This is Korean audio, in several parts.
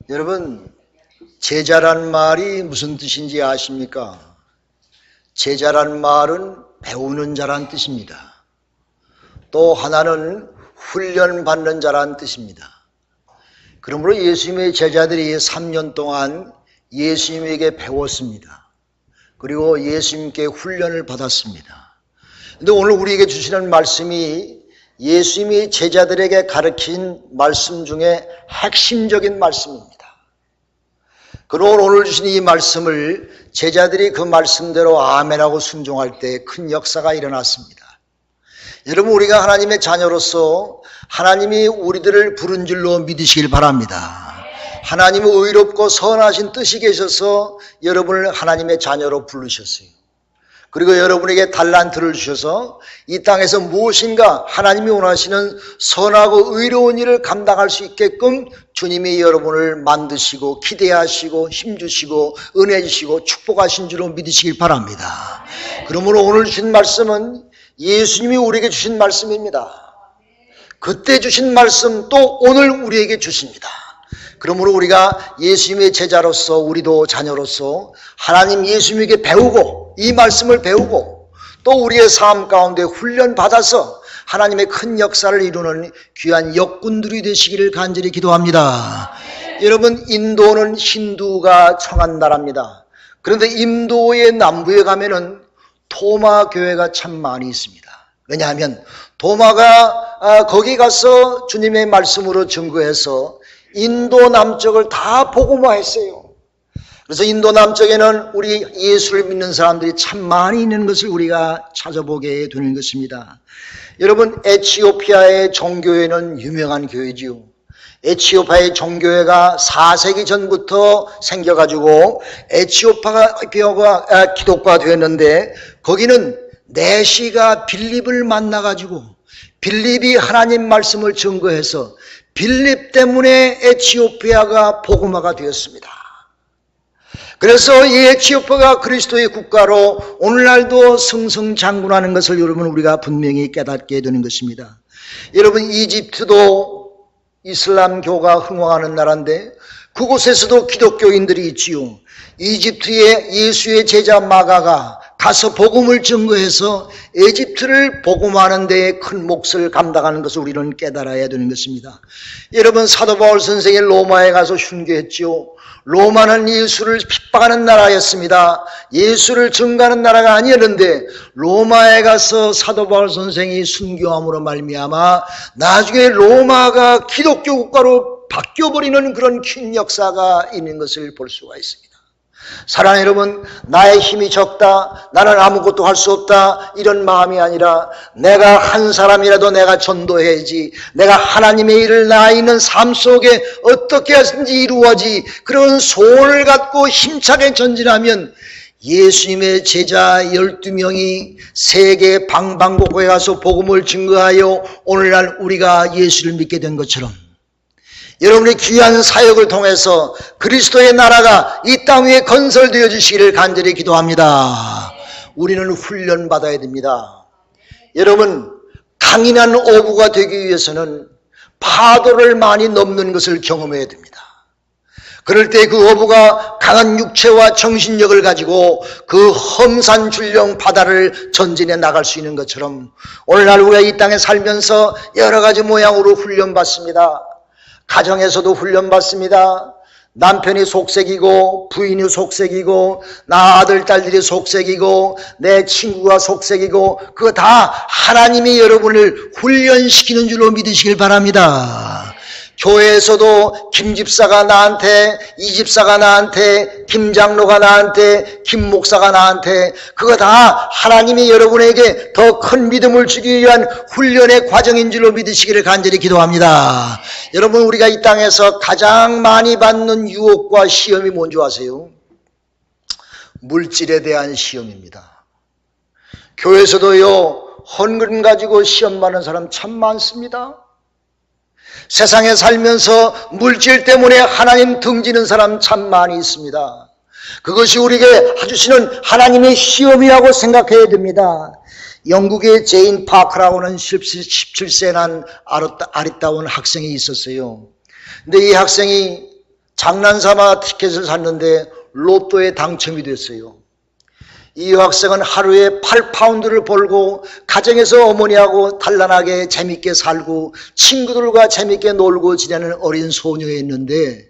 여러분, 제자란 말이 무슨 뜻인지 아십니까? 제자란 말은 배우는 자란 뜻입니다. 또 하나는 훈련받는 자란 뜻입니다. 그러므로 예수님의 제자들이 3년 동안 예수님에게 배웠습니다. 그리고 예수님께 훈련을 받았습니다. 그런데 오늘 우리에게 주시는 말씀이 예수님이 제자들에게 가르친 말씀 중에 핵심적인 말씀입니다. 그러므로 오늘 주신 이 말씀을 제자들이 그 말씀대로 아멘하고 순종할 때 큰 역사가 일어났습니다. 여러분, 우리가 하나님의 자녀로서 하나님이 우리들을 부른 줄로 믿으시길 바랍니다. 하나님의 의롭고 선하신 뜻이 계셔서 여러분을 하나님의 자녀로 부르셨어요. 그리고 여러분에게 달란트를 주셔서 이 땅에서 무엇인가 하나님이 원하시는 선하고 의로운 일을 감당할 수 있게끔 주님이 여러분을 만드시고 기대하시고 힘주시고 은혜 주시고 축복하신 줄로 믿으시길 바랍니다. 그러므로 오늘 주신 말씀은 예수님이 우리에게 주신 말씀입니다. 그때 주신 말씀 또 오늘 우리에게 주십니다. 그러므로 우리가 예수님의 제자로서 우리도 자녀로서 하나님 예수님에게 배우고 이 말씀을 배우고 또 우리의 삶 가운데 훈련받아서 하나님의 큰 역사를 이루는 귀한 역군들이 되시기를 간절히 기도합니다. 여러분, 인도는 힌두가 청한 나라입니다. 그런데 인도의 남부에 가면은 토마 교회가 참 많이 있습니다. 왜냐하면 도마가 거기 가서 주님의 말씀으로 증거해서 인도 남쪽을 다 복음화했어요. 그래서 인도 남쪽에는 우리 예수를 믿는 사람들이 참 많이 있는 것을 우리가 찾아보게 되는 것입니다. 여러분, 에티오피아의 종교회는 유명한 교회지요. 에티오피아의 종교회가 4세기 전부터 생겨가지고 에티오피아가 기독교가 되었는데 거기는 내시가 빌립을 만나가지고 빌립이 하나님 말씀을 증거해서 빌립 때문에 에티오피아가 복음화가 되었습니다. 그래서 이 에티오피아가 그리스도의 국가로 오늘날도 승승장구하는 것을 여러분 우리가 분명히 깨닫게 되는 것입니다. 여러분, 이집트도 이슬람교가 흥왕하는 나라인데 그곳에서도 기독교인들이 있지요. 이집트의 예수의 제자 마가가 가서 복음을 증거해서 이집트를 복음하는 데에 큰 몫을 감당하는 것을 우리는 깨달아야 되는 것입니다. 여러분, 사도 바울 선생이 로마에 가서 순교했지요. 로마는 예수를 핍박하는 나라였습니다. 예수를 증거하는 나라가 아니었는데 로마에 가서 사도 바울 선생이 순교함으로 말미암아 나중에 로마가 기독교 국가로 바뀌어버리는 그런 큰 역사가 있는 것을 볼 수가 있습니다. 사랑하는 여러분, 나의 힘이 적다, 나는 아무것도 할 수 없다, 이런 마음이 아니라 내가 한 사람이라도 내가 전도해야지, 내가 하나님의 일을 나 있는 삶 속에 어떻게 하든지 이루어지, 그런 소원을 갖고 힘차게 전진하면 예수님의 제자 12명이 세계 방방곡곡에 가서 복음을 증거하여 오늘날 우리가 예수를 믿게 된 것처럼 여러분의 귀한 사역을 통해서 그리스도의 나라가 이 땅 위에 건설되어 주시기를 간절히 기도합니다. 우리는 훈련받아야 됩니다. 여러분, 강인한 어부가 되기 위해서는 파도를 많이 넘는 것을 경험해야 됩니다. 그럴 때 그 어부가 강한 육체와 정신력을 가지고 그 험산 줄령 바다를 전진해 나갈 수 있는 것처럼 오늘날 우리가 이 땅에 살면서 여러 가지 모양으로 훈련받습니다. 가정에서도 훈련받습니다. 남편이 속색이고 부인이 속색이고 나 아들 딸들이 속색이고 내 친구가 속색이고 그거 다 하나님이 여러분을 훈련시키는 줄로 믿으시길 바랍니다. 교회에서도 김 집사가 나한테, 이 집사가 나한테, 김 장로가 나한테, 김 목사가 나한테, 그거 다 하나님이 여러분에게 더 큰 믿음을 주기 위한 훈련의 과정인 줄로 믿으시기를 간절히 기도합니다. 여러분, 우리가 이 땅에서 가장 많이 받는 유혹과 시험이 뭔지 아세요? 물질에 대한 시험입니다. 교회에서도요, 헌금 가지고 시험 받는 사람 참 많습니다. 세상에 살면서 물질 때문에 하나님 등지는 사람 참 많이 있습니다. 그것이 우리에게 주시는 하나님의 시험이라고 생각해야 됩니다. 영국의 제인 파크라고는 17세 난 아리따운 학생이 있었어요. 근데 이 학생이 장난삼아 티켓을 샀는데 로또에 당첨이 됐어요. 이 여학생은 하루에 8파운드를 벌고 가정에서 어머니하고 단란하게 재밌게 살고 친구들과 재밌게 놀고 지내는 어린 소녀였는데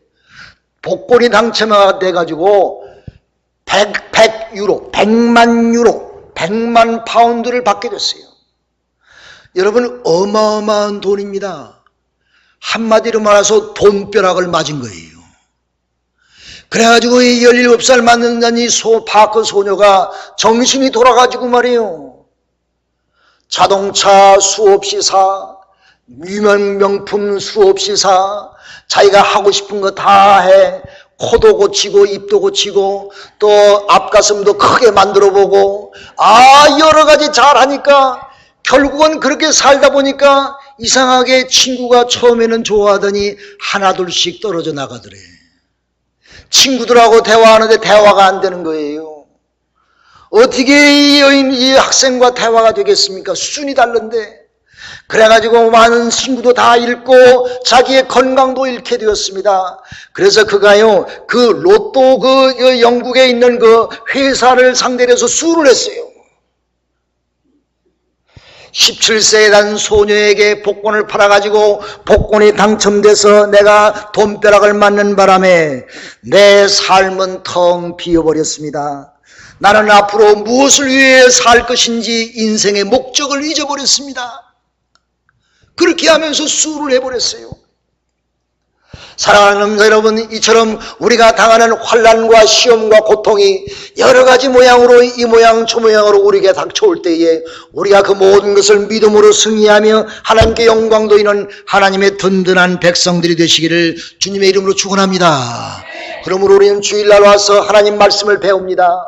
복권이 당첨돼가지고 100만 유로, 100만 파운드를 받게 됐어요. 여러분, 어마어마한 돈입니다. 한마디로 말해서 돈벼락을 맞은 거예요. 그래가지고 이 17살 맞는 이 파크 소녀가 정신이 돌아가지고 말이에요. 자동차 수없이 사, 명품 수없이 사, 자기가 하고 싶은 거 다 해. 코도 고치고 입도 고치고 또 앞가슴도 크게 만들어 보고 여러 가지 잘하니까 결국은 그렇게 살다 보니까 이상하게 친구가 처음에는 좋아하더니 하나둘씩 떨어져 나가더래. 친구들하고 대화하는데 대화가 안 되는 거예요. 어떻게 이 학생과 대화가 되겠습니까? 수준이 다른데. 그래가지고 많은 친구도 다 잃고 자기의 건강도 잃게 되었습니다. 그래서 그가요, 그 로또 그 영국에 있는 그 회사를 상대로 해서 수를 했어요. 17세에 난 소녀에게 복권을 팔아가지고 복권이 당첨돼서 내가 돈벼락을 맞는 바람에 내 삶은 텅 비어버렸습니다. 나는 앞으로 무엇을 위해 살 것인지 인생의 목적을 잊어버렸습니다. 그렇게 하면서 수를 해버렸어요. 사랑하는 여러분, 이처럼 우리가 당하는 환난과 시험과 고통이 여러 가지 모양으로 이 모양 저 모양으로 우리에게 닥쳐올 때에 우리가 그 모든 것을 믿음으로 승리하며 하나님께 영광 돌리는 하나님의 든든한 백성들이 되시기를 주님의 이름으로 축원합니다. 그러므로 우리는 주일날 와서 하나님 말씀을 배웁니다.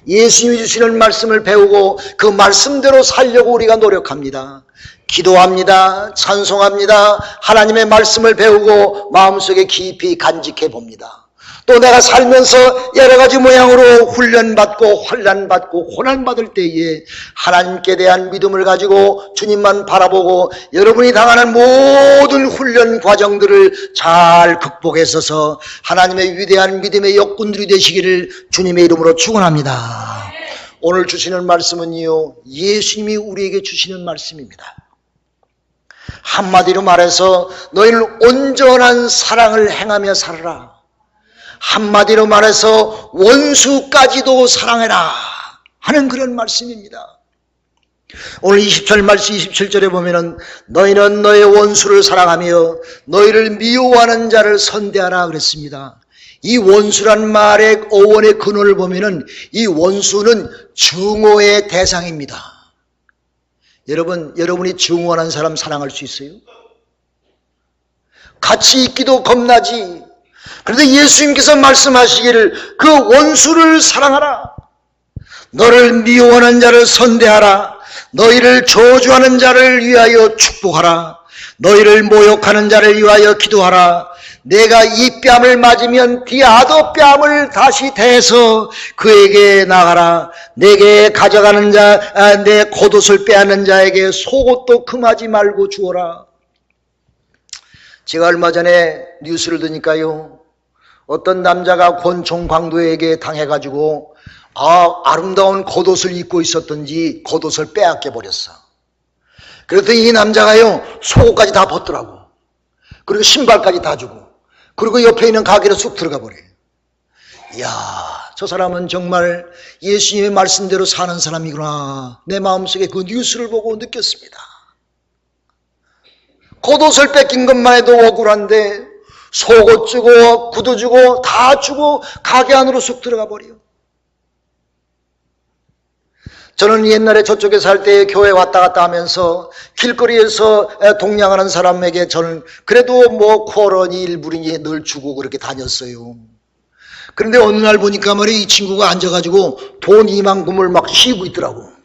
예수님이 주시는 말씀을 배우고 그 말씀대로 살려고 우리가 노력합니다. 기도합니다. 찬송합니다. 하나님의 말씀을 배우고 마음속에 깊이 간직해 봅니다. 또 내가 살면서 여러 가지 모양으로 훈련받고 환난받고 고난받을 때에 하나님께 대한 믿음을 가지고 주님만 바라보고 여러분이 당하는 모든 훈련 과정들을 잘 극복해서서 하나님의 위대한 믿음의 역군들이 되시기를 주님의 이름으로 축원합니다. 오늘 주시는 말씀은요, 예수님이 우리에게 주시는 말씀입니다. 한마디로 말해서 너희는 온전한 사랑을 행하며 살아라. 한마디로 말해서 원수까지도 사랑해라 하는 그런 말씀입니다. 오늘 20절 말씀 27절에 보면은 너희는 너의 원수를 사랑하며 너희를 미워하는 자를 선대하라 그랬습니다. 이 원수란 말의 어원의 근원을 보면은 이 원수는 증오의 대상입니다. 여러분이 증오하는 사람 사랑할 수 있어요? 같이 있기도 겁나지. 그런데 예수님께서 말씀하시기를 그 원수를 사랑하라. 너를 미워하는 자를 선대하라. 너희를 저주하는 자를 위하여 축복하라. 너희를 모욕하는 자를 위하여 기도하라. 내가 이 뺨을 맞으면 뒤아더 뺨을 다시 대서 그에게 나가라. 내게 가져가는 자, 내 겉옷을 빼앗는 자에게 속옷도 금하지 말고 주어라. 제가 얼마 전에 뉴스를 듣니까요, 어떤 남자가 권총 광도에게 당해가지고 아름다운 겉옷을 입고 있었던지 겉옷을 빼앗겨 버렸어. 그랬더니 이 남자가요, 속옷까지 다 벗더라고. 그리고 신발까지 다 주고, 그리고 옆에 있는 가게로 쑥 들어가 버려요. 이야, 저 사람은 정말 예수님의 말씀대로 사는 사람이구나. 내 마음속에 그 뉴스를 보고 느꼈습니다. 겉옷을 뺏긴 것만 해도 억울한데 속옷 주고 구두 주고 다 주고 가게 안으로 쑥 들어가 버려요. 저는 옛날에 저쪽에 살 때 교회 왔다 갔다 하면서 길거리에서 동냥하는 사람에게 저는 그래도 뭐 쿼런이 1불이니 늘 주고 그렇게 다녔어요. 그런데 어느 날 보니까 말이야, 이 친구가 앉아가지고 돈 2만큼을 막 씌우고 있더라고.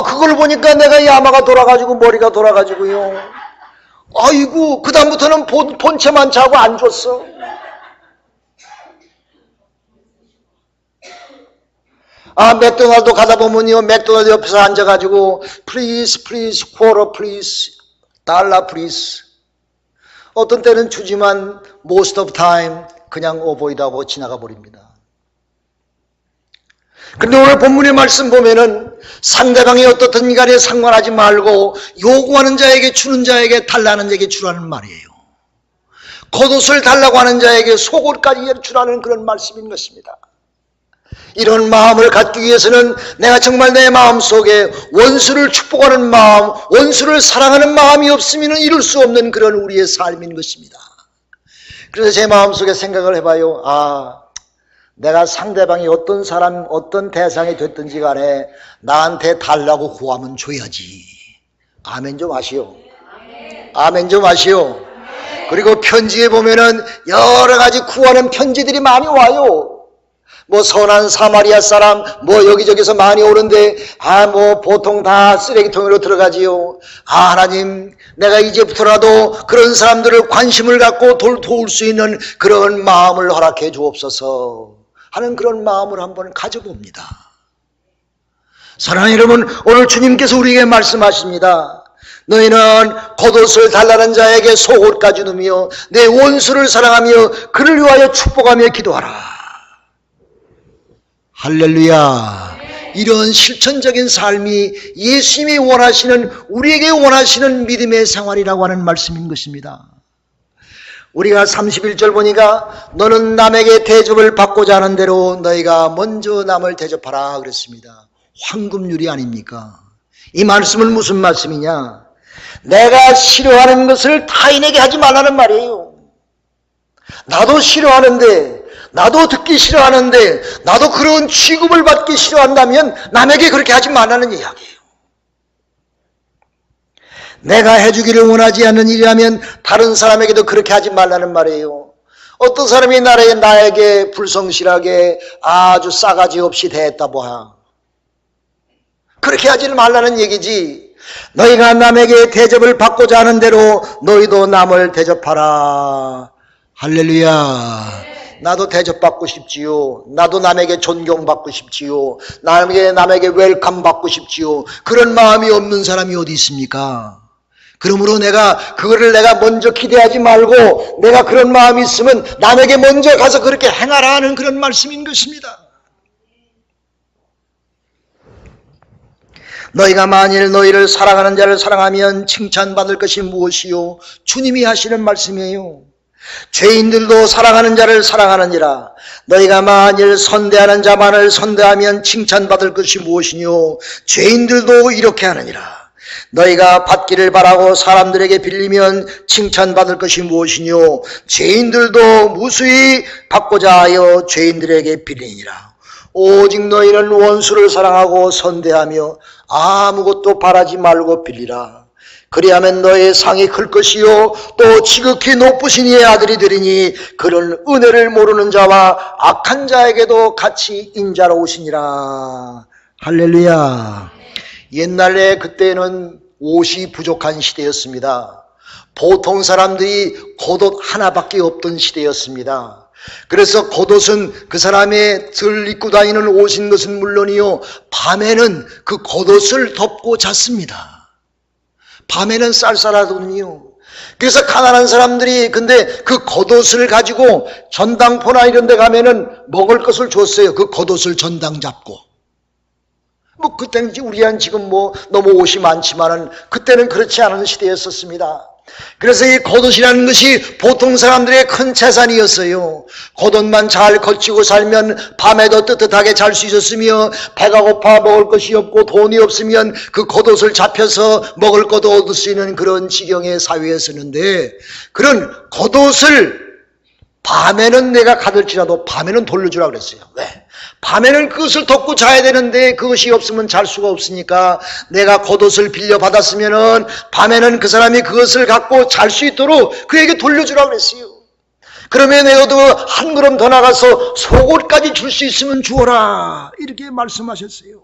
그걸 보니까 내가 야마가 돌아가지고 머리가 돌아가지고요. 아이고, 그다음부터는 본체만 차고 안 줬어. 맥도날드 가다 보면요, 맥도날드 옆에서 앉아가지고 please, quarter please, 달러 please. 어떤 때는 주지만 most of time 그냥 어보이드하고 지나가 버립니다. 그런데 오늘 본문의 말씀 보면은 상대방이 어떻든 간에 상관하지 말고 요구하는 자에게 주는 자에게 달라는 자에게 주라는 말이에요. 겉옷을 달라고 하는 자에게 속옷까지 주라는 그런 말씀인 것입니다. 이런 마음을 갖기 위해서는 내가 정말 내 마음속에 원수를 축복하는 마음, 원수를 사랑하는 마음이 없으면 이룰 수 없는 그런 우리의 삶인 것입니다. 그래서 제 마음속에 생각을 해봐요. 내가 상대방이 어떤 사람, 어떤 대상이 됐든지 간에 나한테 달라고 구하면 줘야지. 아멘 좀 하시오. 아멘 좀 하시오. 그리고 편지에 보면은 여러 가지 구하는 편지들이 많이 와요. 뭐 선한 사마리아 사람 뭐 여기저기서 많이 오는데 뭐 보통 다 쓰레기통으로 들어가지요. 하나님, 내가 이제부터라도 그런 사람들을 관심을 갖고 도울 수 있는 그런 마음을 허락해 주옵소서 하는 그런 마음을 한번 가져봅니다. 사랑하는 여러분, 오늘 주님께서 우리에게 말씀하십니다. 너희는 겉옷을 달라는 자에게 속옷까지 누며 내 원수를 사랑하며 그를 위하여 축복하며 기도하라. 할렐루야. 이런 실천적인 삶이 예수님이 원하시는, 우리에게 원하시는 믿음의 생활이라고 하는 말씀인 것입니다. 우리가 31절 보니까 너는 남에게 대접을 받고자 하는 대로 너희가 먼저 남을 대접하라 그랬습니다. 황금률이 아닙니까? 이 말씀은 무슨 말씀이냐? 내가 싫어하는 것을 타인에게 하지 말라는 말이에요. 나도 싫어하는데, 나도 듣기 싫어하는데, 나도 그런 취급을 받기 싫어한다면 남에게 그렇게 하지 말라는 이야기예요. 내가 해주기를 원하지 않는 일이라면 다른 사람에게도 그렇게 하지 말라는 말이에요. 어떤 사람이 나에게 불성실하게 아주 싸가지 없이 대했다 보아. 그렇게 하지 말라는 얘기지. 너희가 남에게 대접을 받고자 하는 대로 너희도 남을 대접하라. 할렐루야. 나도 대접받고 싶지요. 나도 남에게 존경받고 싶지요. 남에게 웰컴 받고 싶지요. 그런 마음이 없는 사람이 어디 있습니까? 그러므로 그거를 내가 먼저 기대하지 말고 내가 그런 마음이 있으면 남에게 먼저 가서 그렇게 행하라 하는 그런 말씀인 것입니다. 너희가 만일 너희를 사랑하는 자를 사랑하면 칭찬받을 것이 무엇이요? 주님이 하시는 말씀이에요. 죄인들도 사랑하는 자를 사랑하느니라. 너희가 만일 선대하는 자만을 선대하면 칭찬받을 것이 무엇이뇨? 죄인들도 이렇게 하느니라. 너희가 받기를 바라고 사람들에게 빌리면 칭찬받을 것이 무엇이뇨? 죄인들도 무수히 받고자 하여 죄인들에게 빌리니라. 오직 너희는 원수를 사랑하고 선대하며 아무것도 바라지 말고 빌리라. 그리하면 너의 상이 클 것이요 또 지극히 높으신 이의 아들이 되리니 그런 은혜를 모르는 자와 악한 자에게도 같이 인자로 오시니라. 할렐루야. 옛날에 그때는 옷이 부족한 시대였습니다. 보통 사람들이 겉옷 하나밖에 없던 시대였습니다. 그래서 겉옷은 그 사람의 들 입고 다니는 옷인 것은 물론이요, 밤에는 그 겉옷을 덮고 잤습니다. 밤에는 쌀쌀하더군요. 그래서 가난한 사람들이 근데 그 겉옷을 가지고 전당포나 이런 데 가면은 먹을 것을 줬어요. 그 겉옷을 전당 잡고. 그때는 우리한 지금 너무 옷이 많지만은 그때는 그렇지 않은 시대였었습니다. 그래서 이 겉옷이라는 것이 보통 사람들의 큰 재산이었어요. 겉옷만 잘 걸치고 살면 밤에도 뜨뜻하게 잘 수 있었으며, 배가 고파 먹을 것이 없고 돈이 없으면 그 겉옷을 잡혀서 먹을 것도 얻을 수 있는 그런 지경의 사회였었는데, 그런 겉옷을 밤에는 내가 가들지라도 밤에는 돌려주라 그랬어요. 왜? 밤에는 그것을 덮고 자야 되는데 그것이 없으면 잘 수가 없으니까 내가 겉옷을 빌려받았으면은 밤에는 그 사람이 그것을 갖고 잘 수 있도록 그에게 돌려주라 그랬어요. 그러면 내가도 한 걸음 더 나가서 속옷까지 줄 수 있으면 주어라, 이렇게 말씀하셨어요.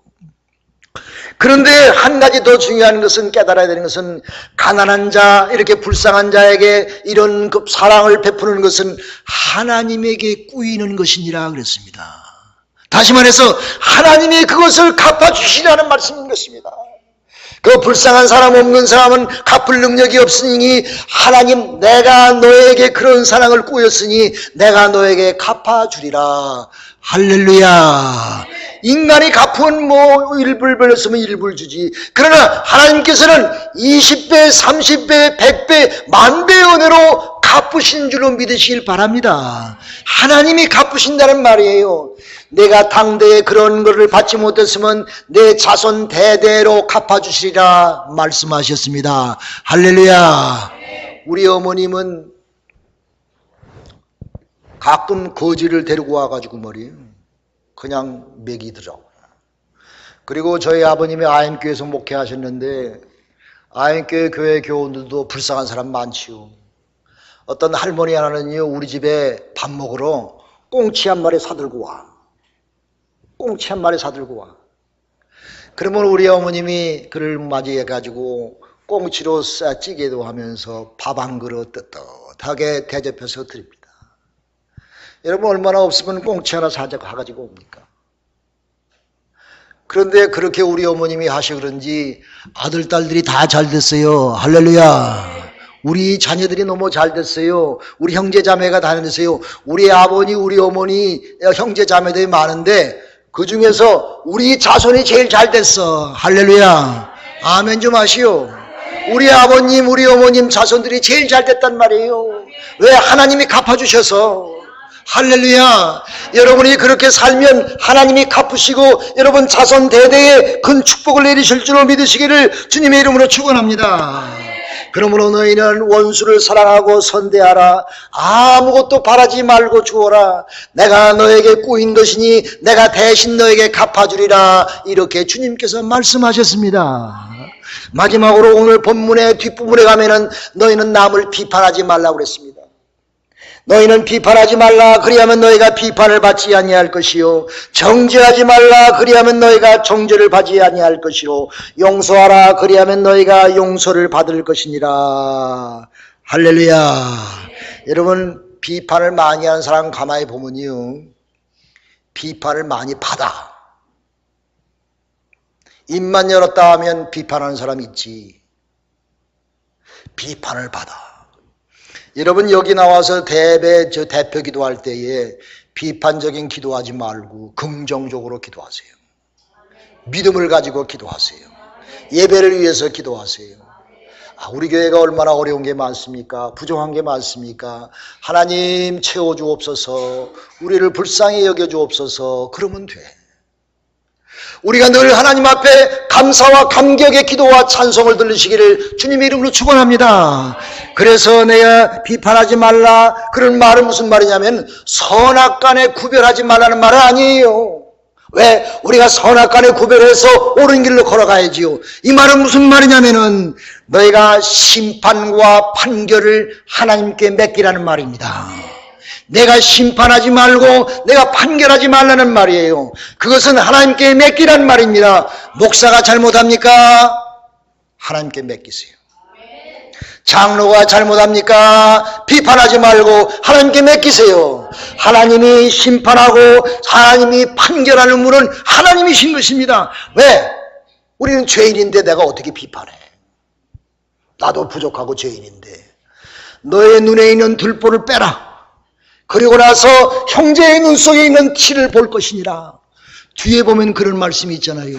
그런데 한 가지 더 중요한 것은, 깨달아야 되는 것은, 가난한 자, 이렇게 불쌍한 자에게 이런 사랑을 베푸는 것은 하나님에게 꾸이는 것이니라 그랬습니다. 다시 말해서 하나님이 그것을 갚아주시라는 말씀인 것입니다. 그 불쌍한 사람 없는 사람은 갚을 능력이 없으니 하나님 내가 너에게 그런 사랑을 꾸였으니 내가 너에게 갚아주리라. 할렐루야. 인간이 갚은 뭐 일불 벌렸으면 일불 주지. 그러나 하나님께서는 20배, 30배, 100배, 만배의 은혜로 갚으신 줄로 믿으시길 바랍니다. 하나님이 갚으신다는 말이에요. 내가 당대에 그런 것을 받지 못했으면 내 자손 대대로 갚아주시리라 말씀하셨습니다. 할렐루야. 우리 어머님은 가끔 거지를 데리고 와가지고 말이에요. 그냥 먹이더라고요. 그리고 저희 아버님이 아임교회에서 목회하셨는데 아임교회 교회 교원들도 불쌍한 사람 많지요. 어떤 할머니 하나는요, 우리 집에 밥 먹으러 꽁치 한 마리 사들고 와. 꽁치 한 마리 사들고 와. 그러면 우리 어머님이 그를 맞이해가지고 꽁치로 찌개도 하면서 밥 한 그릇 떳떳하게 대접해서 드립니다. 여러분 얼마나 없으면 꽁치 하나 사가지고 옵니까? 그런데 그렇게 우리 어머님이 하셔 그런지 아들, 딸들이 다 잘 됐어요. 할렐루야. 우리 자녀들이 너무 잘 됐어요. 우리 형제 자매가 다 됐어요. 우리 아버니, 우리 어머니, 형제 자매들이 많은데 그 중에서 우리 자손이 제일 잘 됐어. 할렐루야. 아멘 좀 하시오. 우리 아버님, 우리 어머님 자손들이 제일 잘 됐단 말이에요. 왜? 하나님이 갚아주셔서. 할렐루야. 여러분이 그렇게 살면 하나님이 갚으시고 여러분 자손 대대에 큰 축복을 내리실 줄로 믿으시기를 주님의 이름으로 축원합니다. 그러므로 너희는 원수를 사랑하고 선대하라. 아무것도 바라지 말고 주어라. 내가 너에게 꾸인 것이니 내가 대신 너에게 갚아주리라. 이렇게 주님께서 말씀하셨습니다. 마지막으로 오늘 본문의 뒷부분에 가면은 너희는 남을 비판하지 말라고 그랬습니다. 너희는 비판하지 말라. 그리하면 너희가 비판을 받지 아니할 것이요. 정죄하지 말라. 그리하면 너희가 정죄를 받지 아니할 것이요. 용서하라. 그리하면 너희가 용서를 받을 것이니라. 할렐루야. 여러분 비판을 많이 하는 사람 가만히 보면요, 비판을 많이 받아. 입만 열었다 하면 비판하는 사람이 있지. 비판을 받아. 여러분 여기 나와서 대표 기도할 때에 비판적인 기도하지 말고 긍정적으로 기도하세요. 믿음을 가지고 기도하세요. 예배를 위해서 기도하세요. 우리 교회가 얼마나 어려운 게 많습니까? 부족한 게 많습니까? 하나님 채워주옵소서. 우리를 불쌍히 여겨주옵소서. 그러면 돼. 우리가 늘 하나님 앞에 감사와 감격의 기도와 찬송을 들으시기를 주님의 이름으로 축원합니다. 그래서 내가 비판하지 말라, 그런 말은 무슨 말이냐면 선악간에 구별하지 말라는 말은 아니에요. 왜? 우리가 선악간에 구별해서 옳은 길로 걸어가야지요. 이 말은 무슨 말이냐면은 너희가 심판과 판결을 하나님께 맡기라는 말입니다. 내가 심판하지 말고 내가 판결하지 말라는 말이에요. 그것은 하나님께 맡기라는 말입니다. 목사가 잘못합니까? 하나님께 맡기세요. 장로가 잘못합니까? 비판하지 말고 하나님께 맡기세요. 하나님이 심판하고 하나님이 판결하는 분은 하나님이신 것입니다. 왜? 우리는 죄인인데 내가 어떻게 비판해? 나도 부족하고 죄인인데. 너의 눈에 있는 들보를 빼라. 그리고 나서 형제의 눈 속에 있는 티를 볼 것이니라. 뒤에 보면 그런 말씀이 있잖아요.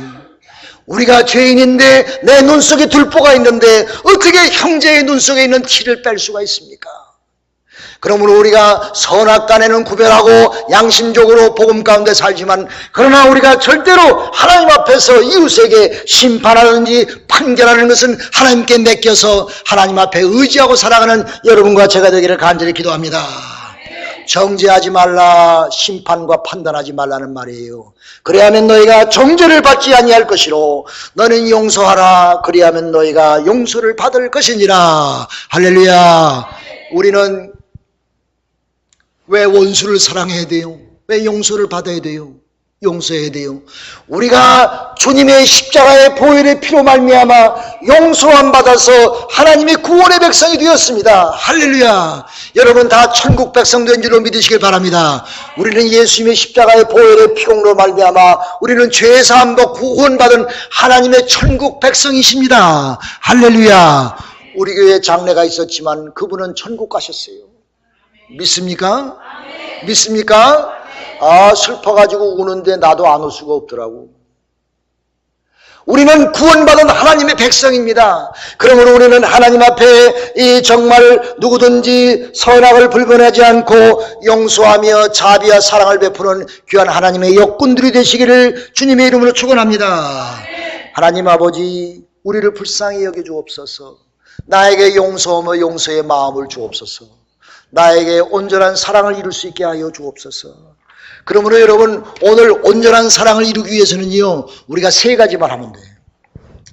우리가 죄인인데 내 눈 속에 들보가 있는데 어떻게 형제의 눈 속에 있는 티를 뺄 수가 있습니까? 그러므로 우리가 선악간에는 구별하고 양심적으로 복음 가운데 살지만 그러나 우리가 절대로 하나님 앞에서 이웃에게 심판하든지 판결하는 것은 하나님께 맡겨서 하나님 앞에 의지하고 살아가는 여러분과 제가 되기를 간절히 기도합니다. 정죄하지 말라, 심판과 판단하지 말라는 말이에요. 그래야면 너희가 정죄를 받지 아니할 것이로 너는 용서하라. 그래야면 너희가 용서를 받을 것이니라. 할렐루야. 우리는 왜 원수를 사랑해야 돼요? 왜 용서를 받아야 돼요? 용서해야 돼요. 우리가 주님의 십자가의 보혈의 피로 말미암아 용서함 받아서 하나님의 구원의 백성이 되었습니다. 할렐루야. 여러분 다 천국 백성 된 줄로 믿으시길 바랍니다. 우리는 예수님의 십자가의 보혈의 피공로 말미암아 우리는 죄사함과 구원받은 하나님의 천국 백성이십니다. 할렐루야. 우리 교회에 장례가 있었지만 그분은 천국 가셨어요. 믿습니까? 믿습니까? 아, 슬퍼가지고 우는데 나도 안 울 수가 없더라고. 우리는 구원받은 하나님의 백성입니다. 그러므로 우리는 하나님 앞에 이 정말 누구든지 선악을 불변하지 않고 용서하며 자비와 사랑을 베푸는 귀한 하나님의 역군들이 되시기를 주님의 이름으로 축원합니다. 하나님 아버지, 우리를 불쌍히 여겨 주옵소서. 나에게 용서하며 용서의 마음을 주옵소서. 나에게 온전한 사랑을 이룰 수 있게 하여 주옵소서. 그러므로 여러분, 오늘 온전한 사랑을 이루기 위해서는요, 우리가 세 가지만 하면 돼요.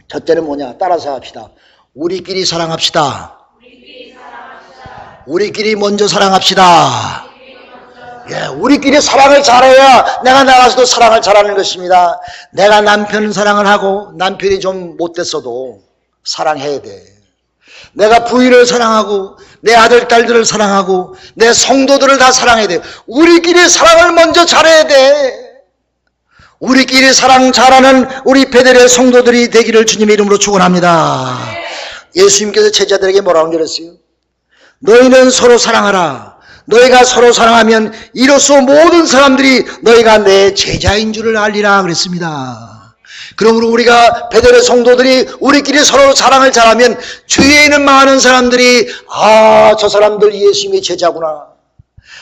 첫째는 뭐냐? 따라서 합시다. 우리끼리 사랑합시다. 우리끼리 먼저 사랑합시다. 예, 우리끼리 사랑을 잘해야 내가 나가서도 사랑을 잘하는 것입니다. 내가 남편 사랑을 하고 남편이 좀 못됐어도 사랑해야 돼. 내가 부인을 사랑하고 내 아들, 딸들을 사랑하고 내 성도들을 다 사랑해야 돼. 우리끼리 사랑을 먼저 잘해야 돼. 우리끼리 사랑 잘하는 우리 베델의 성도들이 되기를 주님의 이름으로 축원합니다. 예수님께서 제자들에게 뭐라고 그랬어요? 너희는 서로 사랑하라. 너희가 서로 사랑하면 이로써 모든 사람들이 너희가 내 제자인 줄을 알리라 그랬습니다. 그러므로 우리가 베델의 성도들이 우리끼리 서로 사랑을 잘하면 주위에 있는 많은 사람들이 저 사람들 예수님의 제자구나,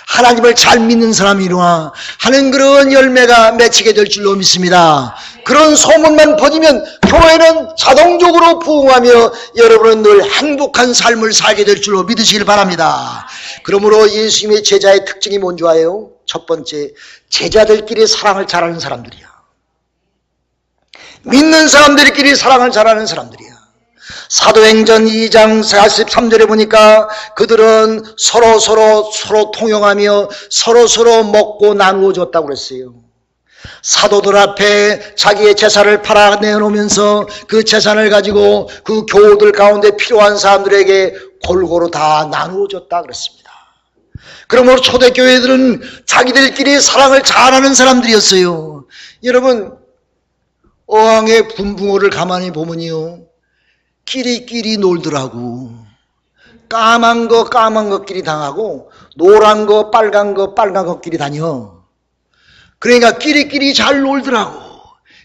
하나님을 잘 믿는 사람이구나 하는 그런 열매가 맺히게 될 줄로 믿습니다. 그런 소문만 퍼지면 교회는 자동적으로 부흥하며 여러분은 늘 행복한 삶을 살게 될 줄로 믿으시길 바랍니다. 그러므로 예수님의 제자의 특징이 뭔지 아요? 첫 번째, 제자들끼리 사랑을 잘하는 사람들이야. 믿는 사람들끼리 사랑을 잘하는 사람들이야. 사도행전 2장 43절에 보니까 그들은 서로 통용하며 서로 먹고 나누어 줬다고 그랬어요. 사도들 앞에 자기의 재산을 팔아 내놓으면서 그 재산을 가지고 그 교우들 가운데 필요한 사람들에게 골고루 다 나누어 줬다 그랬습니다. 그러므로 초대교회들은 자기들끼리 사랑을 잘하는 사람들이었어요. 여러분, 어항의 분붕어를 가만히 보면요, 끼리끼리 놀더라고. 까만 거끼리 당하고 노란 거 빨간 거끼리 다녀. 그러니까 끼리끼리 잘 놀더라고.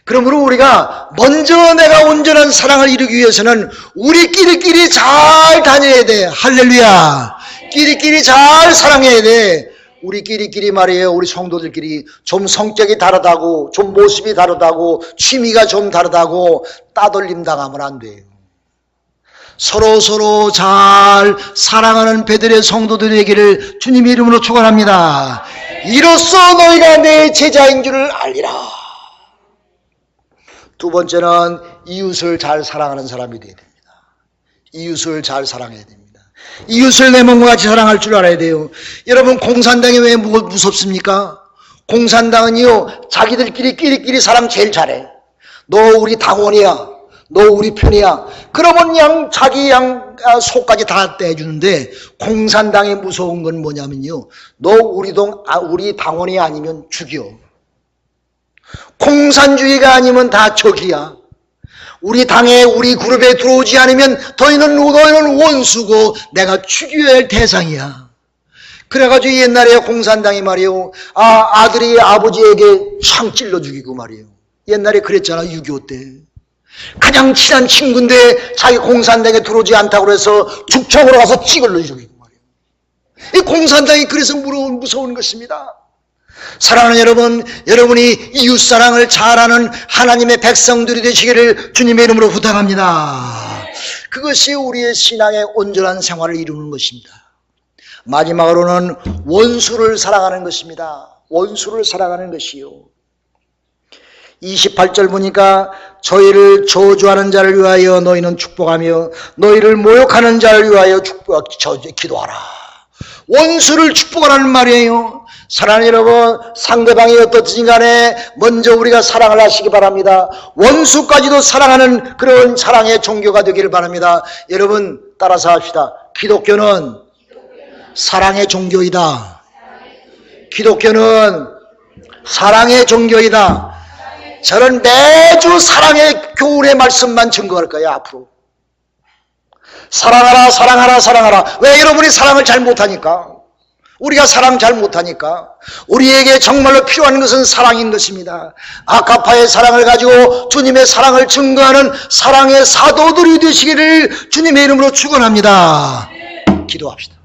그러므로 우리가 먼저 내가 온전한 사랑을 이루기 위해서는 우리끼리 잘 다녀야 돼. 할렐루야. 끼리끼리 잘 사랑해야 돼. 우리끼리 말이에요. 우리 성도들끼리 좀 성격이 다르다고, 좀 모습이 다르다고, 취미가 좀 다르다고 따돌림 당하면 안 돼요. 서로 잘 사랑하는 베델의 성도들이 되기를 주님의 이름으로 축원합니다. 이로써 너희가 내 제자인 줄을 알리라. 두 번째는 이웃을 잘 사랑하는 사람이 되어야 됩니다. 이웃을 잘 사랑해야 됩니다. 이웃을 내 몸과 같이 사랑할 줄 알아야 돼요. 여러분, 공산당이 왜 무섭습니까? 공산당은요, 자기들끼리 사람 제일 잘해. 너 우리 당원이야, 너 우리 편이야. 그러면 자기 속까지 다 떼주는데, 공산당이 무서운 건 뭐냐면요, 너 우리 당원이 아니면 죽여. 공산주의가 아니면 다 적이야. 우리 당에, 우리 그룹에 들어오지 않으면 너희는 원수고 내가 죽여야 할 대상이야. 그래가지고 옛날에 공산당이 말이에요, 아들이 아버지에게 창 찔러 죽이고 말이에요. 옛날에 그랬잖아, 6.25 때. 가장 친한 친구인데 자기 공산당에 들어오지 않다고 해서 죽창으로 가서 찌글러 죽이고 말이에요. 이 공산당이 그래서 무서운 것입니다. 사랑하는 여러분, 여러분이 이웃사랑을 잘하는 하나님의 백성들이 되시기를 주님의 이름으로 부탁합니다. 그것이 우리의 신앙의 온전한 생활을 이루는 것입니다. 마지막으로는 원수를 사랑하는 것입니다. 원수를 사랑하는 것이요. 28절 보니까 저희를 저주하는 자를 위하여 너희는 축복하며 너희를 모욕하는 자를 위하여 기도하라. 원수를 축복하라는 말이에요. 사랑하는 여러분, 상대방이 어떻든 간에 먼저 우리가 사랑을 하시기 바랍니다. 원수까지도 사랑하는 그런 사랑의 종교가 되기를 바랍니다. 여러분 따라서 합시다. 기독교는 사랑의 종교이다. 기독교는 사랑의 종교이다. 저는 매주 사랑의 교훈의 말씀만 증거할 거예요. 앞으로 사랑하라 사랑하라 사랑하라. 왜 여러분이 사랑을 잘 못하니까? 우리가 사랑 잘 못하니까. 우리에게 정말로 필요한 것은 사랑인 것입니다. 아카파의 사랑을 가지고 주님의 사랑을 증거하는 사랑의 사도들이 되시기를 주님의 이름으로 축원합니다. 기도합시다.